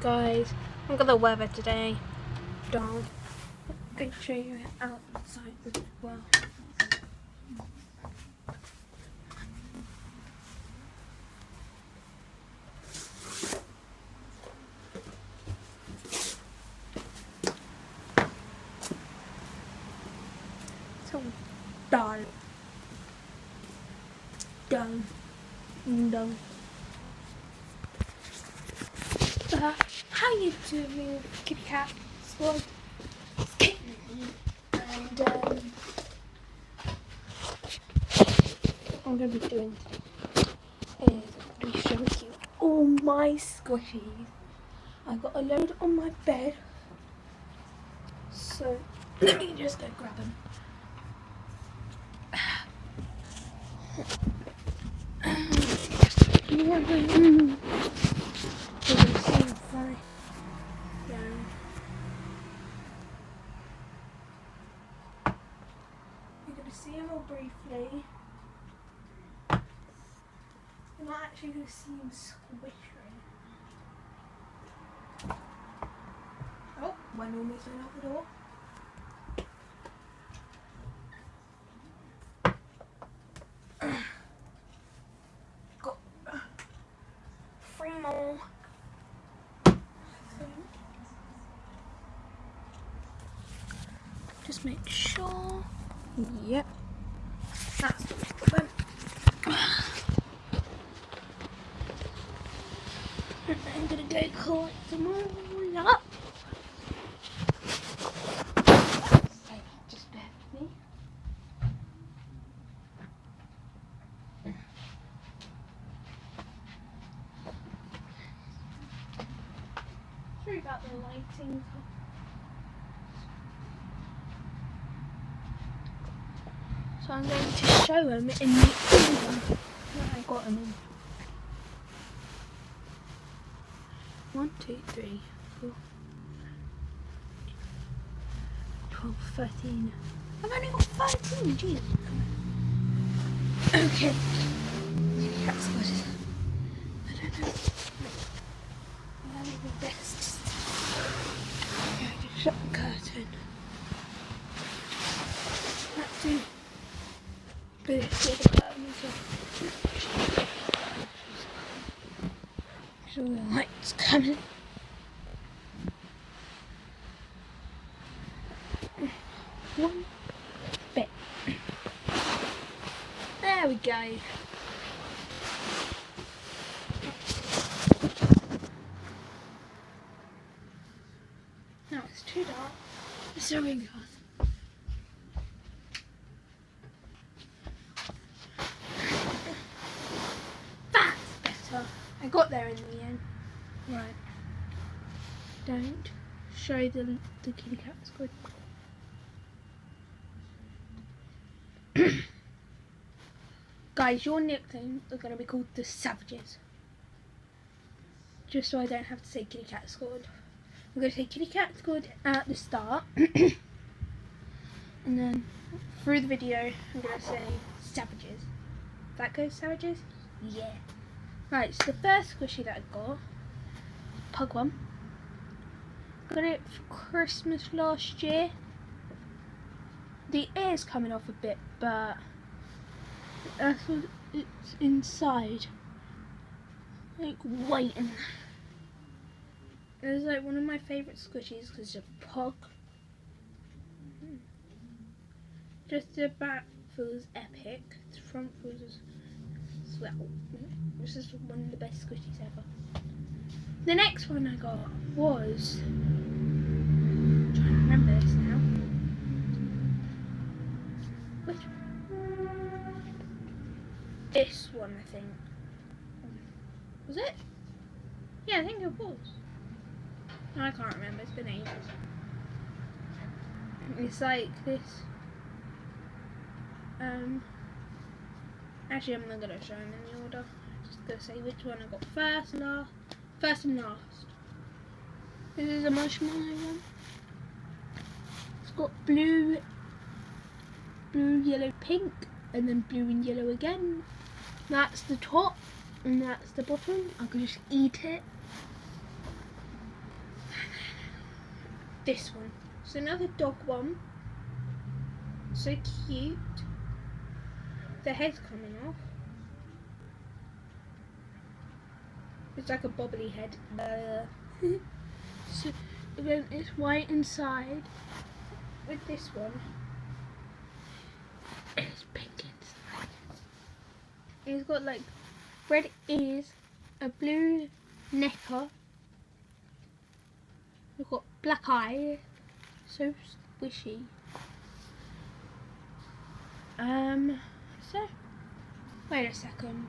Guys, look at the weather today. Dog. I'm going to show you outside as well. So dull. Dull. How you doing, kitty cat? Squad. And I'm going to be doing is I'm going to be showing you all my squishies. I got a load on my bed, so let me just go grab them. You're going to see him all briefly. You're not actually going to see him squishing. Oh, one almost went out the door. Got 3 more. Just make sure. Yep. That's the one. I'm gonna go collect them all up. So, just bear with me. Sorry about the lighting. So I'm going to show them in the order that I got them in. 1, 2, 3, 4, 12, 13. I've only got 13, jeez. Okay. That's good. I don't know. That would be best. Okay, just shut the curtain. Let's do the curtain as well. So the light's coming. One bit. There we go. Now it's too dark. So we go. That's better. I got there in the end. Right. Don't show the kitty cat squid. Guys, your nicknames are going to be called the Savages. Just so I don't have to say kitty cat squid. I'm going to say kitty cat squid at the start. And then through the video, I'm going to say Savages. That goes, Savages? Yeah. Right, so the first squishy that I got, pug one. Got it for Christmas last year. The ear's coming off a bit, but that's what it's inside. Like waiting. It's like one of my favourite squishies because it's a pug. Just the back feels epic. The front feels as well. This is one of the best squishies ever. The next one I got was, I'm trying to remember this now. Which? This one, I think. Was it? Yeah, I think it was. No, I can't remember. It's been ages. It's like this. Actually, I'm not gonna show them in the order. I'm just gonna say which one I got first and last. This is a marshmallow one. It's got blue, yellow, pink, and then blue and yellow again. That's the top, and that's the bottom. I could just eat it. this one. It's another dog one. So cute. The head's coming off. It's like a bobbly head. So again, it's white inside. With this one, it's pink inside. It's got like red ears, a blue necker. We've got black eyes. So squishy. So wait a second.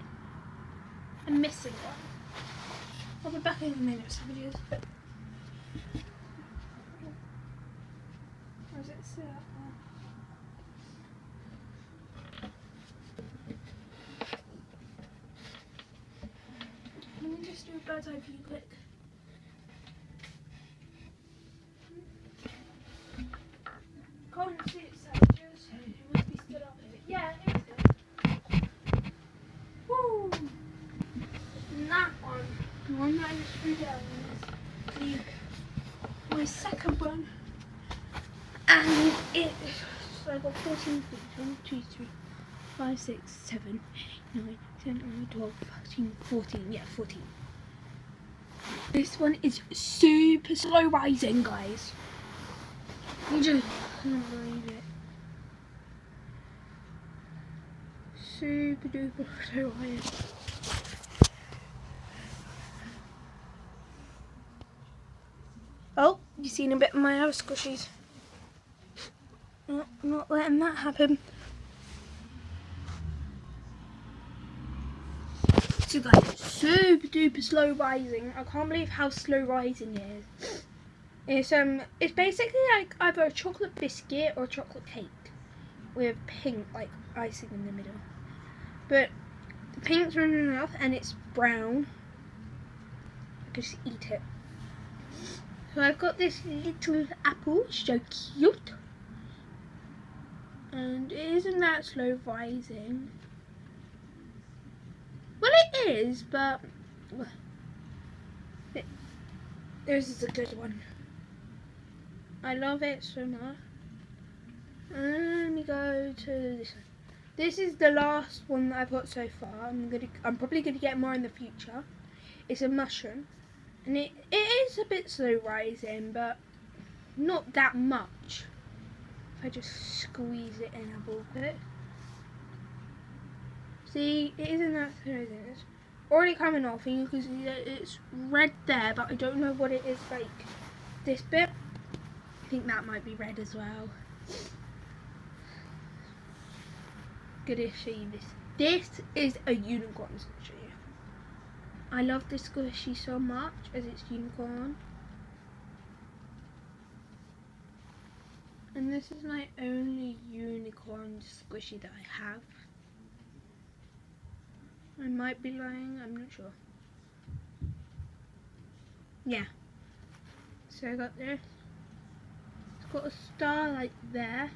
I'm missing one. I'll be back in a minute, savages. Where's it sit up there? Let me just do a bird's eye view quick. Can't see it, savages. It must be stood up here. Yeah, it's good. Woo! And that one, the one that I just threw down, is my second one. And it, so I got 14 feet. 1, 2, 3, 5, 6, 7, 8, 9, 10, 11, 12, 13, 14. Yeah, 14. This one is super slow rising, guys. You just can't believe it. Super duper slow rising. Oh, you've seen a bit of my other squishies. Not letting that happen. So guys, super duper slow rising. I can't believe how slow rising it is. It's basically like either a chocolate biscuit or a chocolate cake with pink like icing in the middle. But the pink's running enough and it's brown. I can just eat it. So I've got this little apple, so cute. And it isn't that slow rising. Well, it is, but this is a good one. I love it so much. And let me go to this one. This is the last one that I've got so far. I'm probably gonna get more in the future. It's a mushroom, and it is a bit slow rising, but not that much. If I just squeeze it in a little bit. See, it isn't that slow. It's already coming off, and you can see that it's red there, but I don't know what it is like. This bit, I think that might be red as well. Gonna show you this. This is a unicorn squishy. I love this squishy so much as it's unicorn. And this is my only unicorn squishy that I have. I might be lying, I'm not sure. Yeah. So I got this. It's got a star like there.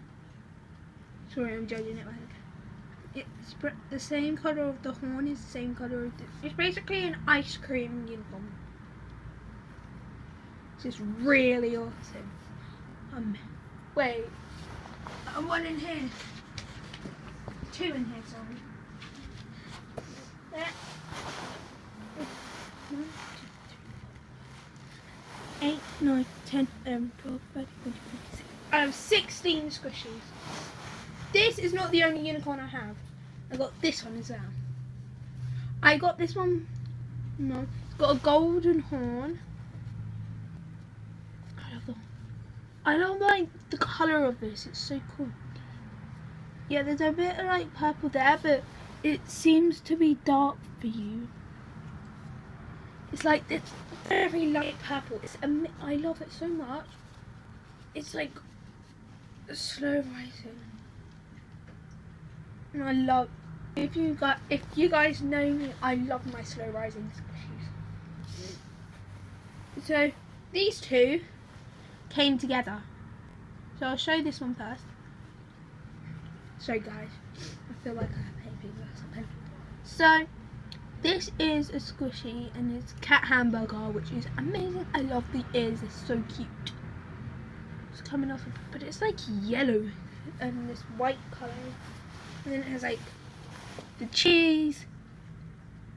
Sorry, I'm judging it like. It's the same colour of the horn is the same colour of it's basically an ice cream unicorn. It's just really awesome. Wait. One in here. Two in here, sorry. There. 1, 2, 3, 8, 9, 10, 11, 12, 13, 14, 15, 16. I have 16 squishies. This is not the only unicorn I have. I got this one as well. I got this one. No, it's got a golden horn. I love like the colour of this. It's so cool. Yeah, there's a bit of like purple there, but it seems to be dark for you. It's like this very light purple. I love it so much. It's like slow rising. And I love, if you guys know me, I love my slow rising squishies. So these two came together. So I'll show you this one first. So guys, I feel like I have hay fever or something. So this is a squishy and it's cat hamburger, which is amazing. I love the ears, they're so cute. It's coming off, but it's like yellow and this white colour. And then it has like the cheese,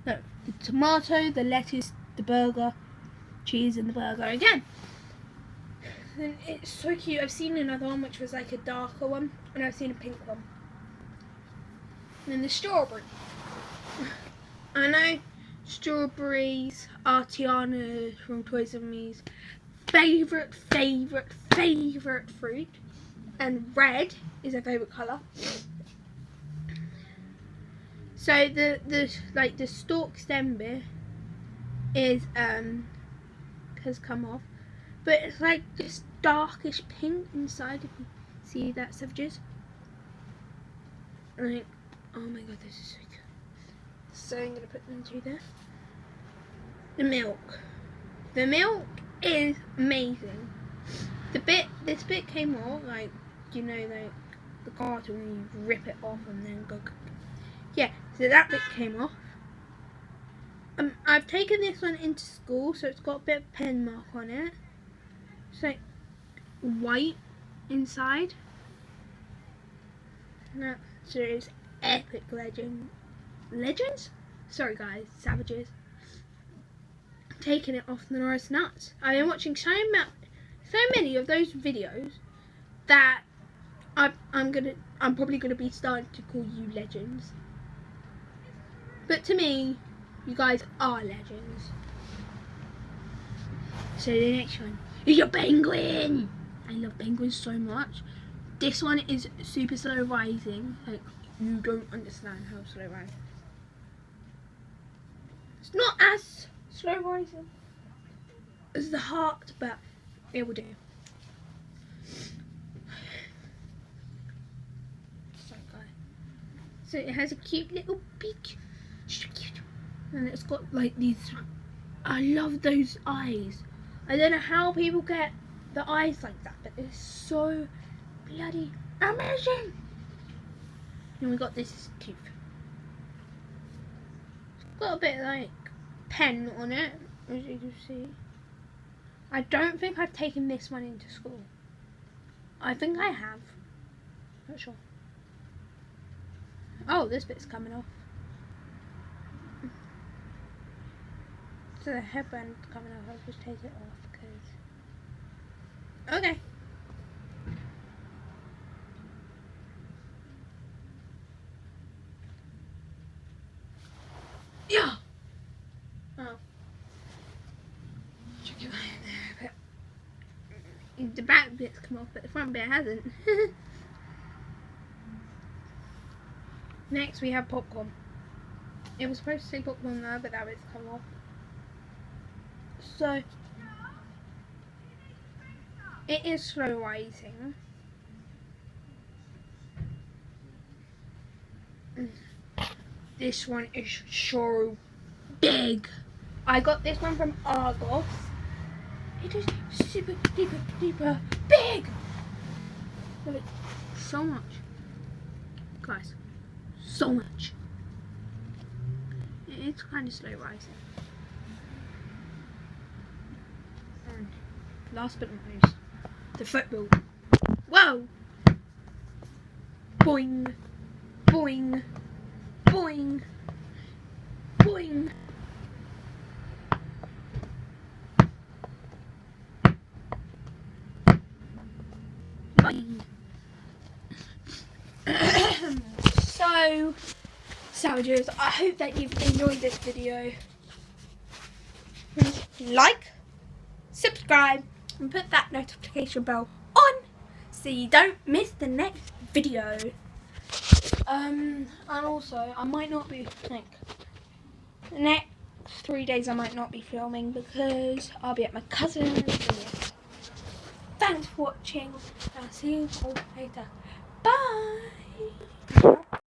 no, the tomato, the lettuce, the burger, cheese, and the burger again. And it's so cute. I've seen another one which was like a darker one, and I've seen a pink one. And then the strawberry. I know strawberries are Tiana from Toys R Me's favourite fruit, and red is her favourite colour. So the stalk stem bit is has come off, but it's like this darkish pink inside. If you see that, savages. Like, oh my god, this is so good. So I'm gonna put them two there. The milk. The milk is amazing. This bit came off, like, you know, like the carton when you rip it off and then go. Yeah, so that bit came off. I've taken this one into school, so it's got a bit of pen mark on it. It's like white inside. No, so it's epic legends? Sorry guys, savages. Taking it off the Norris nuts. I've been watching so many of those videos that I'm probably gonna be starting to call you legends. But to me, you guys are legends. So the next one is your penguin. I love penguins so much. This one is super slow rising. Like, you don't understand how slow rising. It's not as slow rising as the heart, but it will do. So it has a cute little beak. So cute. And it's got like these, I love those eyes. I don't know how people get the eyes like that, but it's so bloody amazing. And we got this tooth. It's got a bit like pen on it, as you can see. I don't think I've taken this one into school. I think I have. Not sure. Oh, this bit's coming off. So the headband's coming off. I'll just take it off because. Okay. Yeah. Oh. Check it out there. But the back bit's come off, but the front bit hasn't. Next we have popcorn. It was supposed to say popcorn there, but that bit's come off. So it is slow rising. This one is so big. I got this one from Argos. It is super duper big. Look, so much, guys. So much. It's kind of slow rising. And last but not least, the football. Whoa! Boing, boing, boing, boing. Boing. So, savages, I hope that you've enjoyed this video. Please like, subscribe, and put that notification bell on so you don't miss the next video. And also, I might not be, like, the next 3 days I might not be filming because I'll be at my cousin's. Thanks for watching. I'll see you all later. Bye.